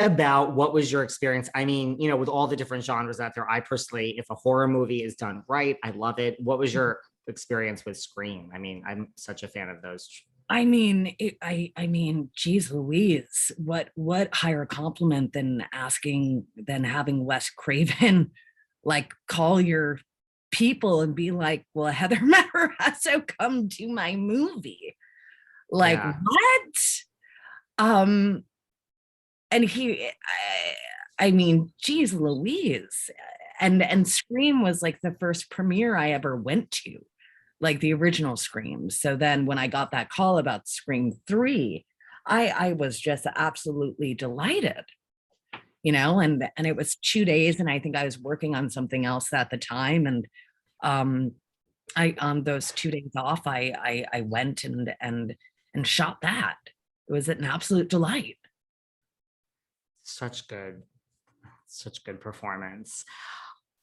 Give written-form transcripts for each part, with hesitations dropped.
about what was your experience? I mean, with all the different genres out there, I personally, if a horror movie is done right, I love it. What was your experience with Scream? I mean, I'm such a fan of those. Geez Louise, what higher compliment than having Wes Craven like call your people and be like, well, Heather Matarazzo come to my movie. Like, Yeah. what? Um, and geez Louise. And Scream was like the first premiere I ever went to, like the original Scream. So then when I got that call about Scream 3, I was just absolutely delighted, and it was 2 days, and I think I was working on something else at the time. And I on those 2 days off, I went and shot that. It was an absolute delight. Such good performance.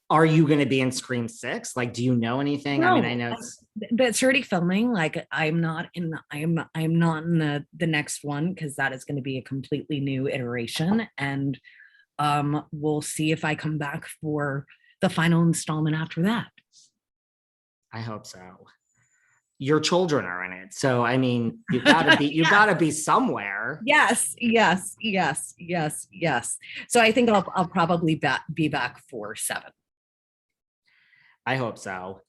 Are you going to be in Scream 6? Like, do you know anything? I mean, I No, know it's that's already filming. Like, I'm not in the next one, because that is going to be a completely new iteration. And we'll see if I come back for the final installment after that. I hope so. Your children are in it. So, I mean, you gotta be somewhere. Yes, yes, yes, yes, yes. So I think I'll probably be back for 7. I hope so.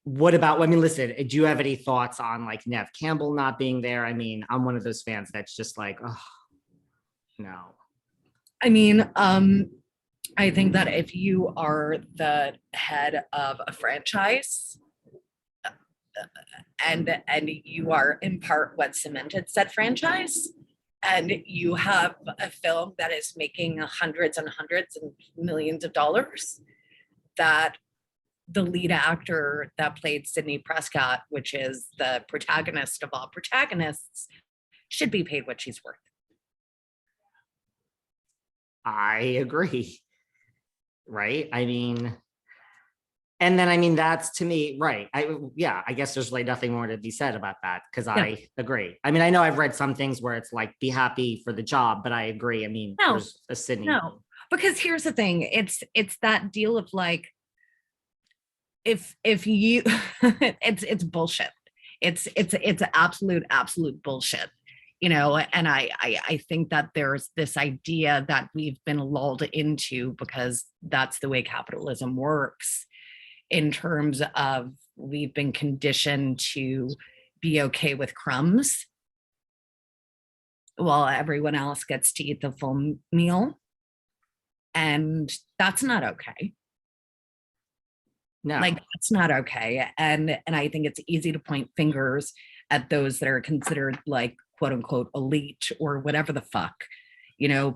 What about, I mean, listen, do you have any thoughts on like Neve Campbell not being there? I mean, I'm one of those fans that's just like, oh, no. I mean, I think that if you are the head of a franchise, and you are in part what cemented said franchise, and you have a film that is making hundreds and hundreds and millions of dollars, that the lead actor that played Sidney Prescott, which is the protagonist of all protagonists, should be paid what she's worth. I agree. Right. I mean, and then, I mean, that's to me, right. I guess there's like nothing more to be said about that, because Yeah. I agree. I mean, I know I've read some things where it's like, be happy for the job, but I agree. I mean, No, there's a Sydney. no, because here's the thing. It's that deal of like, if you it's bullshit. It's absolute bullshit. And I think that there's this idea that we've been lulled into, because that's the way capitalism works, in terms of we've been conditioned to be okay with crumbs while everyone else gets to eat the full meal. And that's not okay. No. Like, that's not okay. And I think it's easy to point fingers at those that are considered like quote unquote elite or whatever the fuck,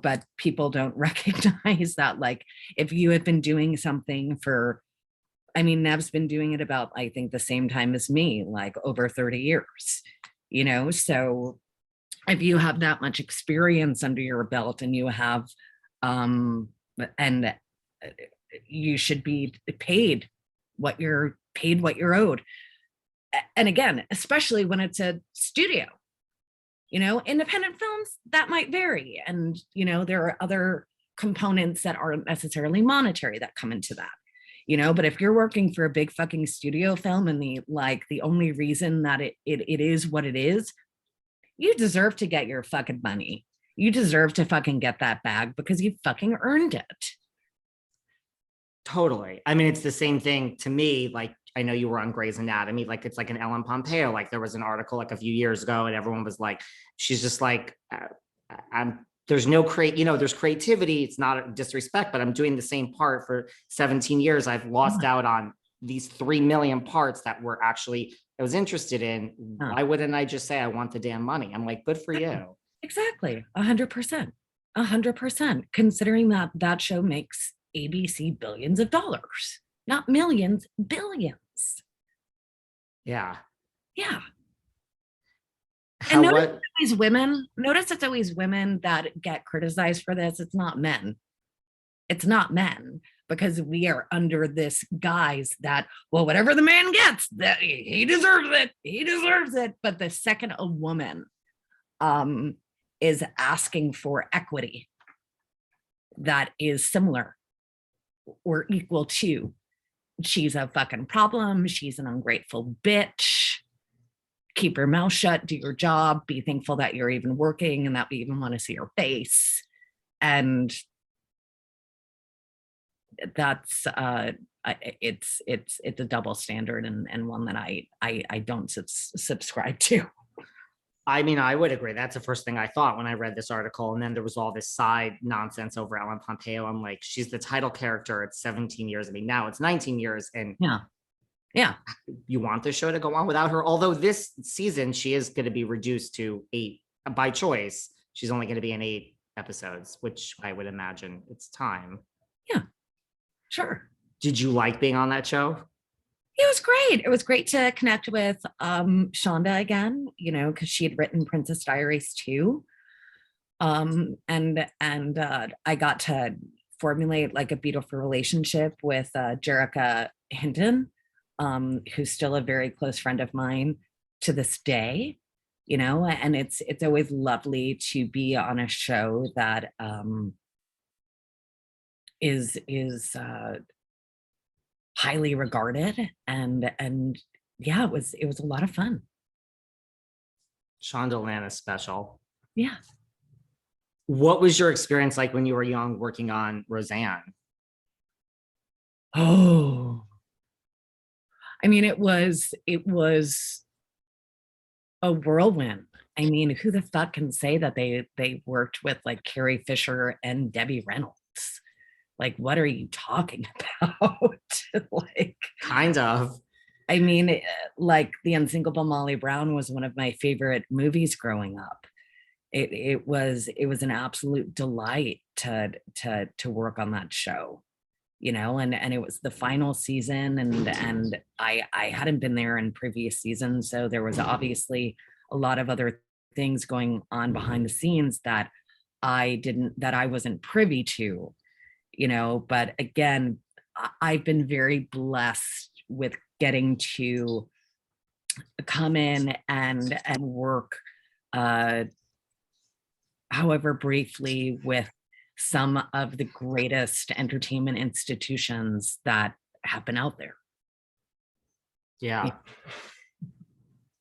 but people don't recognize that, like, if you had been doing something for, I mean, Nev's been doing it about, I think, the same time as me, like over 30 years, so if you have that much experience under your belt, and you have, and you should be paid what you're owed. And again, especially when it's a studio, independent films, that might vary. And, there are other components that aren't necessarily monetary that come into that. But if you're working for a big fucking studio film, and the only reason that it is what it is, you deserve to get your fucking money. You deserve to fucking get that bag, because you fucking earned it. Totally. I mean, it's the same thing to me. Like, I know you were on Grey's Anatomy. Like, it's like an Ellen Pompeo. Like, there was an article like a few years ago, and everyone was like, she's just like, there's no there's creativity. It's not a disrespect, but I'm doing the same part for 17 years. I've lost out on these 3 million parts that were actually, I was interested in. Why wouldn't I just say I want the damn money? I'm like, good for you. Exactly. 100%. 100%. Considering that show makes ABC billions of dollars, not millions, billions. Yeah. Yeah. And notice it's always women that get criticized for this. It's not men. It's not men, because we are under this guise that, well, whatever the man gets, that he deserves it. He deserves it. But the second a woman is asking for equity, that is similar or equal to, she's a fucking problem, she's an ungrateful bitch, keep your mouth shut, do your job, be thankful that you're even working and that we even want to see your face. And that's it's a double standard, and one that I don't subscribe to. I mean, I would agree. That's the first thing I thought when I read this article. And then there was all this side nonsense over Ellen Pompeo. I'm like, she's the title character. It's 17 years. I mean, now it's 19 years. And yeah, you want the show to go on without her. Although this season, she is going to be reduced to 8 by choice. She's only going to be in 8 episodes, which I would imagine it's time. Yeah, sure. Did you like being on that show? It was great. It was great to connect with Shonda again, because she had written Princess Diaries too. And I got to formulate like a beautiful relationship with Jerrica Hinton, who's still a very close friend of mine to this day, and it's always lovely to be on a show that is highly regarded, and yeah, it was a lot of fun. Shondaland is special. Yeah. What was your experience like when you were young working on Roseanne? Oh, I mean, it was a whirlwind. I mean, who the fuck can say that they worked with like Carrie Fisher and Debbie Reynolds? Like, what are you talking about? Like, kind of. I mean, like The Unsinkable Molly Brown was one of my favorite movies growing up. It was an absolute delight to work on that show, and it was the final season, and I hadn't been there in previous seasons, so there was obviously a lot of other things going on behind the scenes that I wasn't privy to, but again, I've been very blessed with getting to come in and work, however briefly, with some of the greatest entertainment institutions that happen out there. Yeah.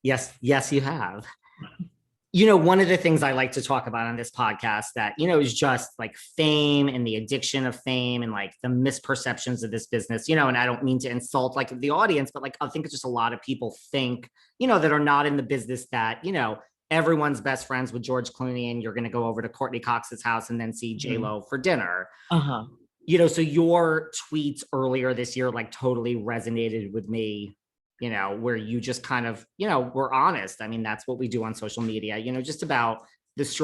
Yes, you have. One of the things I like to talk about on this podcast that, is just like fame and the addiction of fame and like the misperceptions of this business, and I don't mean to insult like the audience, but like, I think it's just a lot of people think, that are not in the business that, everyone's best friends with George Clooney and you're going to go over to Courtney Cox's house and then see J-Lo for dinner. Uh-huh. So your tweets earlier this year, like totally resonated with me, where you just kind of, were honest. I mean, that's what we do on social media, just about the strong